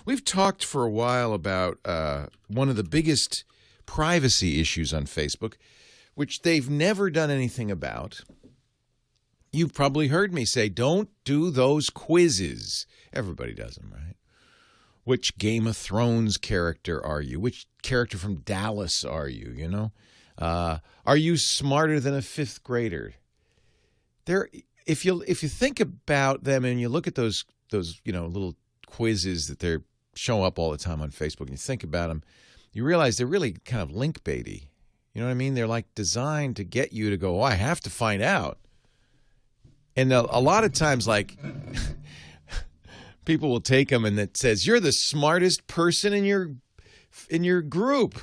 We've talked for a while about one of the biggest privacy issues on Facebook, which they've never done anything about. You've probably heard me say, don't do those quizzes. Everybody does them, right? Which Game of Thrones character are you? Which character from Dallas are you, you know? Are you smarter than a fifth grader? If you think about them and you look at those little quizzes that they show up all the time on Facebook, and you think about them, you realize they're really kind of link baity. You know what I mean? They're like designed to get you to go, oh, I have to find out. And a lot of times, like, people will take them and it says, you're the smartest person in your group.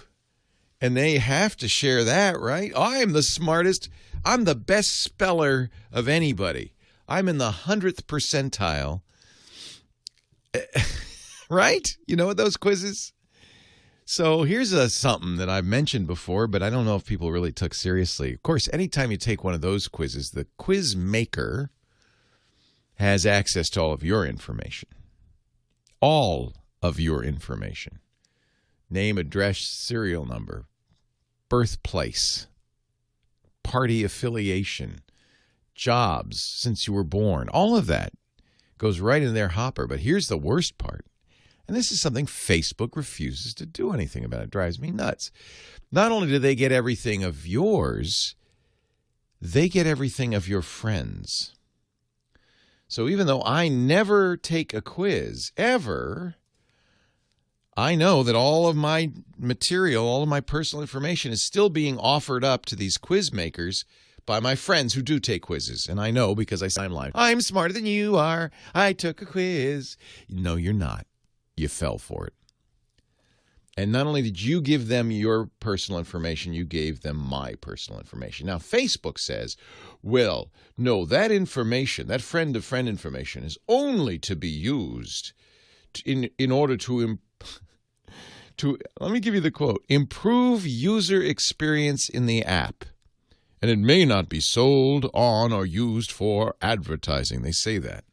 And they have to share that, right? I'm the smartest. I'm the best speller of anybody. I'm in the 100th percentile. Right? You know what those quizzes? So here's something that I've mentioned before, but I don't know if people really took seriously. Of course, anytime you take one of those quizzes, the quiz maker has access to all of your information. All of your information. Name, address, serial number, birthplace, party affiliation, jobs since you were born. All of that goes right in their hopper. But here's the worst part. And this is something Facebook refuses to do anything about. It drives me nuts. Not only do they get everything of yours, they get everything of your friends. So even though I never take a quiz, ever, I know that all of my material, all of my personal information is still being offered up to these quiz makers by my friends who do take quizzes. And I know because I sign live. I'm smarter than you are. I took a quiz. No, you're not. You fell for it. And not only did you give them your personal information, you gave them my personal information. Now, Facebook says, well, no, that information, that friend-to-friend information is only to be used in order to let me give you the quote, improve user experience in the app. And it may not be sold on or used for advertising. They say that.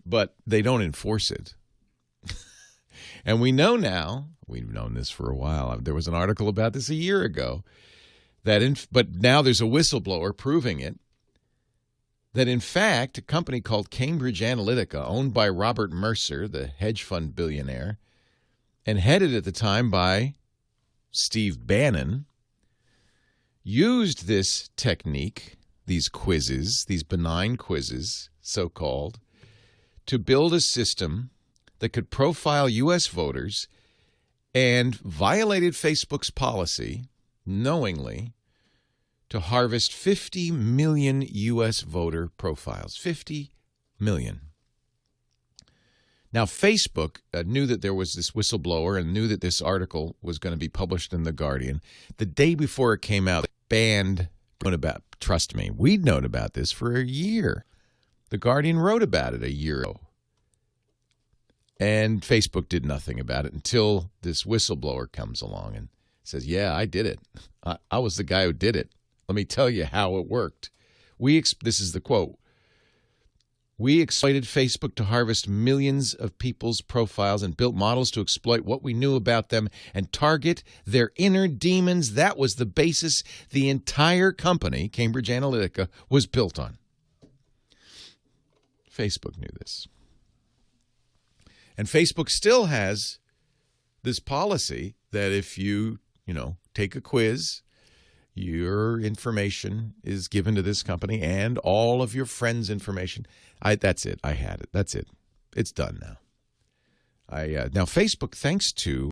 But they don't enforce it. And we know now, we've known this for a while. There was an article about this a year ago, but now there's a whistleblower proving it, that in fact, a company called Cambridge Analytica, owned by Robert Mercer, the hedge fund billionaire, and headed at the time by Steve Bannon, used this technique, these quizzes, these benign quizzes, so-called, to build a system that could profile U.S. voters and violated Facebook's policy, knowingly, to harvest 50 million U.S. voter profiles. 50 million. Now, Facebook knew that there was this whistleblower and knew that this article was going to be published in The Guardian. The day before it came out, banned about. Trust me, we'd known about this for a year. The Guardian wrote about it a year ago. And Facebook did nothing about it until this whistleblower comes along and says, yeah, I did it. I was the guy who did it. Let me tell you how it worked. This is the quote. We exploited Facebook to harvest millions of people's profiles and built models to exploit what we knew about them and target their inner demons. That was the basis the entire company, Cambridge Analytica, was built on. Facebook knew this. And Facebook still has this policy that if you take a quiz, your information is given to this company and all of your friends' information. That's it. I had it. That's it. It's done now. Now Facebook, thanks to